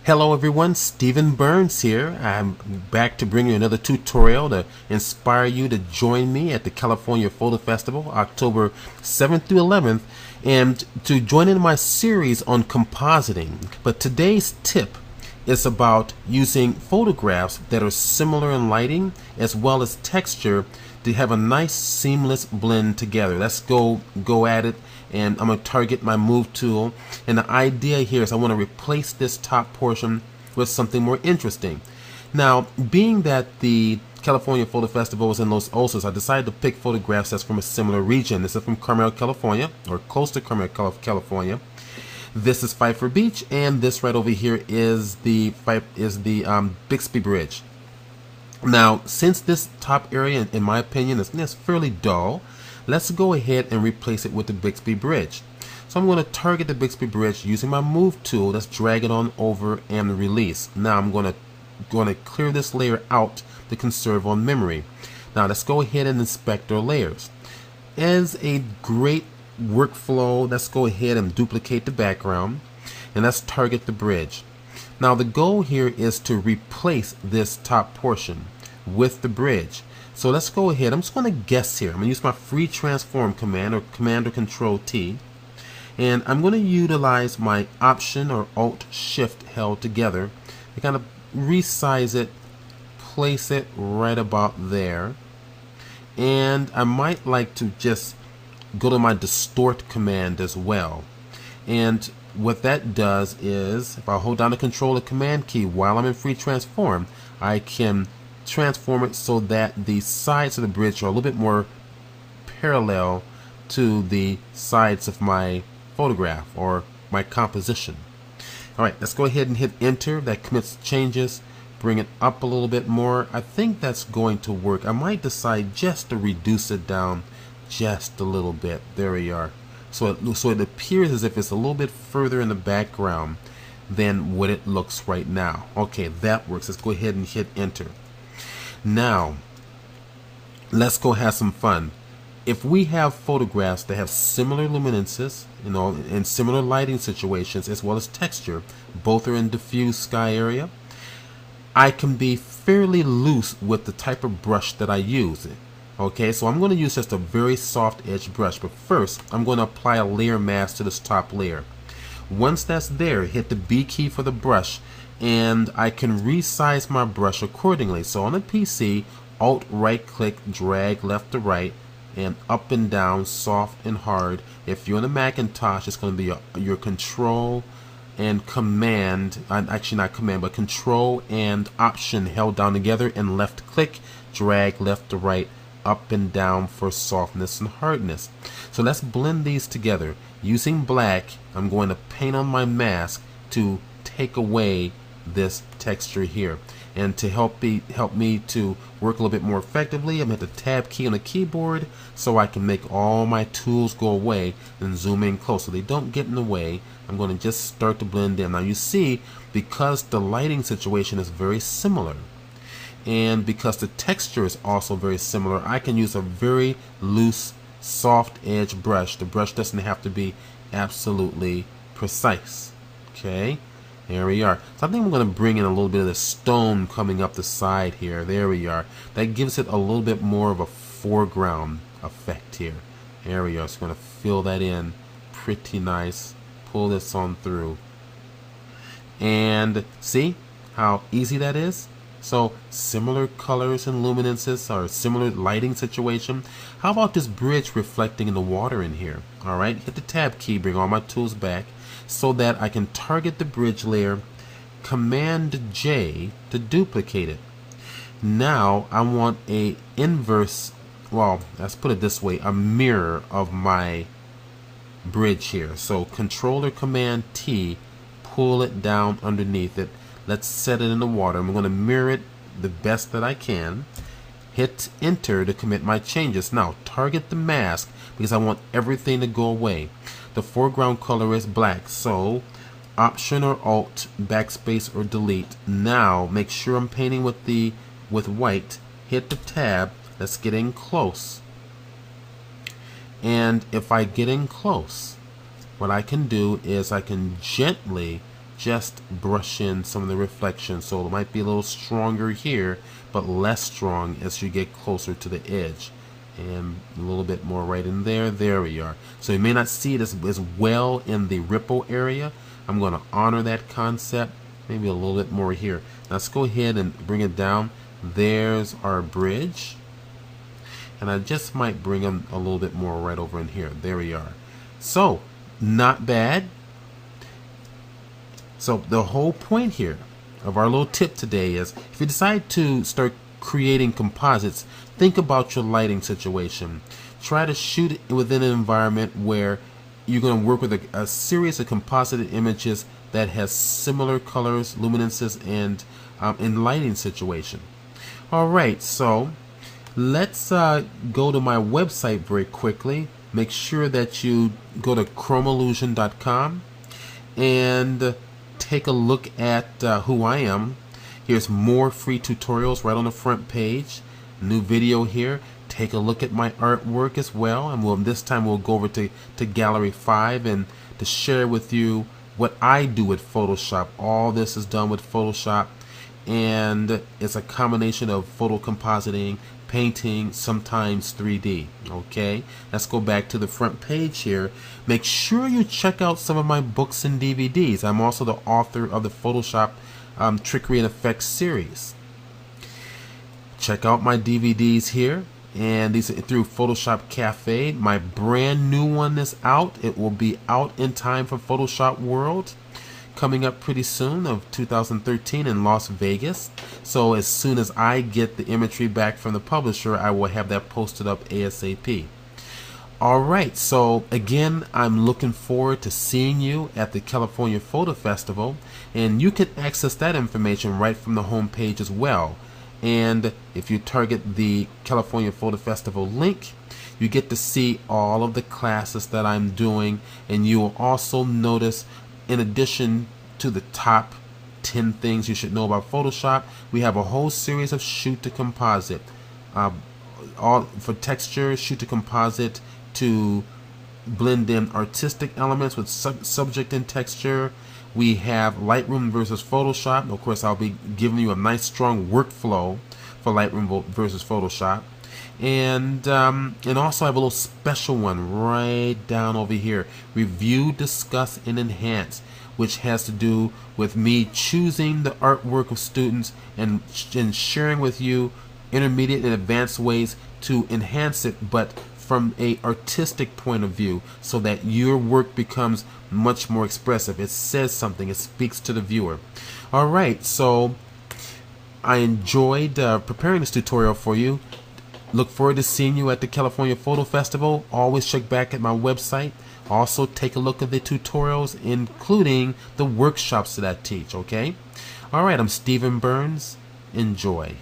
Hello everyone, Stephen Burns here. I'm back to bring you another tutorial to inspire you to join me at the California Photo Festival, October 7th through 11th, and to join in my series on compositing. But today's tip is about using photographs that are similar in lighting as well as texture to have a nice seamless blend together. Let's go at it, and I'm going to target my move tool, and the idea here is I want to replace this top portion with something more interesting. Now, being that the California Photo Festival is in Los Osos, I decided to pick photographs that's from a similar region. This is from Carmel, California, or close to Carmel, California. This is Pfeiffer Beach, and this right over here is the Bixby Bridge. Now, since this top area, in my opinion, is fairly dull, let's go ahead and replace it with the Bixby Bridge. So I'm going to target the Bixby Bridge using my move tool. Let's drag it on over and release. Now I'm going to clear this layer out to conserve on memory. Now let's go ahead and inspect our layers. As a great workflow, let's go ahead and duplicate the background, and let's target the bridge. Now the goal here is to replace this top portion with the bridge. So let's go ahead. I'm just going to guess here. I'm going to use my free transform command, or Command or Control T, and I'm going to utilize my Option or Alt Shift held together to kind of resize it, place it right about there, and I might like to just go to my Distort command as well. And what that does is, if I hold down the Control or Command key while I'm in free transform, I can transform it so that the sides of the bridge are a little bit more parallel to the sides of my photograph or my composition. Alright, let's go ahead and hit enter. That commits changes. Bring it up a little bit more. I think that's going to work. I might decide just to reduce it down just a little bit. There we are. So it appears as if it's a little bit further in the background than what it looks right now. Okay, that works. Let's go ahead and hit enter. Now, let's go have some fun. If we have photographs that have similar luminances, in similar lighting situations as well as texture, both are in diffuse sky area, I can be fairly loose with the type of brush that I use. Okay, so I'm going to use just a very soft edge brush, but first I'm going to apply a layer mask to this top layer. Once that's there, hit the B key for the brush, and I can resize my brush accordingly. So on the PC, Alt right click, drag left to right, and up and down, soft and hard. If you're on a Macintosh, it's going to be your Control and Command, actually not Command, but Control and Option held down together, and left click, drag left to right, up and down for softness and hardness. So let's blend these together. Using black, I'm going to paint on my mask to take away this texture here. And to help me to work a little bit more effectively, I'm at the Tab key on the keyboard so I can make all my tools go away and zoom in close so they don't get in the way. I'm going to just start to blend in. Now you see, because the lighting situation is very similar, and because the texture is also very similar, I can use a very loose, soft edge brush. The brush doesn't have to be absolutely precise. Okay, there we are. So I think I'm going to bring in a little bit of the stone coming up the side here. There we are. That gives it a little bit more of a foreground effect here. There we are. So I'm going to fill that in pretty nice. Pull this on through. And see how easy that is? So similar colors and luminances, or similar lighting situation. How about this bridge reflecting in the water in here? Alright, hit the Tab key, bring all my tools back so that I can target the bridge layer, Command J to duplicate it. Now I want a inverse, well, let's put it this way, a mirror of my bridge here. So Control or Command T, pull it down underneath it. Let's set it in the water. I'm going to mirror it the best that I can. Hit enter to commit my changes. Now target the mask because I want everything to go away. The foreground color is black, so Option or Alt, backspace or delete. Now make sure I'm painting with white. Hit the tab. Let's get in close. And if I get in close, what I can do is I can gently just brush in some of the reflection. So it might be a little stronger here, but less strong as you get closer to the edge. And a little bit more right in there. There we are. So you may not see it as well in the ripple area. I'm going to honor that concept. Maybe a little bit more here. Now let's go ahead and bring it down. There's our bridge. And I just might bring them a little bit more right over in here. There we are. So, not bad. So the whole point here of our little tip today is, if you decide to start creating composites, think about your lighting situation. Try to shoot it within an environment where you're going to work with a series of composited images that has similar colors, luminances, and in lighting situation. Alright, so let's go to my website very quickly. Make sure that you go to chromeillusion.com and take a look at who I am. Here's more free tutorials right on the front page. New video here. Take a look at my artwork as well, and this time we'll go over to Gallery 5 and to share with you what I do with Photoshop. All this is done with Photoshop, and it's a combination of photo compositing, painting, sometimes 3D. Okay, let's go back to the front page here. Make sure you check out some of my books and DVDs. I'm also the author of the Photoshop Trickery and Effects series. Check out my DVDs here, and these are through Photoshop Cafe. My brand new one is out. It will be out in time for Photoshop World, coming up pretty soon, of 2013 in Las Vegas. So as soon as I get the imagery back from the publisher, I will have that posted up ASAP. Alright, so again, I'm looking forward to seeing you at the California Photo Festival, and you can access that information right from the home page as well. And if you target the California Photo Festival link, you get to see all of the classes that I'm doing, and you will also notice, in addition to the top 10 things you should know about Photoshop, we have a whole series of shoot to composite. All for texture, shoot to composite to blend in artistic elements with subject and texture. We have Lightroom versus Photoshop. Of course, I'll be giving you a nice strong workflow for Lightroom versus Photoshop. And also I have a little special one right down over here. Review, discuss, and enhance, which has to do with me choosing the artwork of students and sharing with you intermediate and advanced ways to enhance it, but from a artistic point of view, so that your work becomes much more expressive. It says something, it speaks to the viewer. Alright, so I enjoyed preparing this tutorial for you. Look forward to seeing you at the California Photo Festival. Always check back at my website. Also take a look at the tutorials, including the workshops that I teach, okay? Alright, I'm Stephen Burns. Enjoy.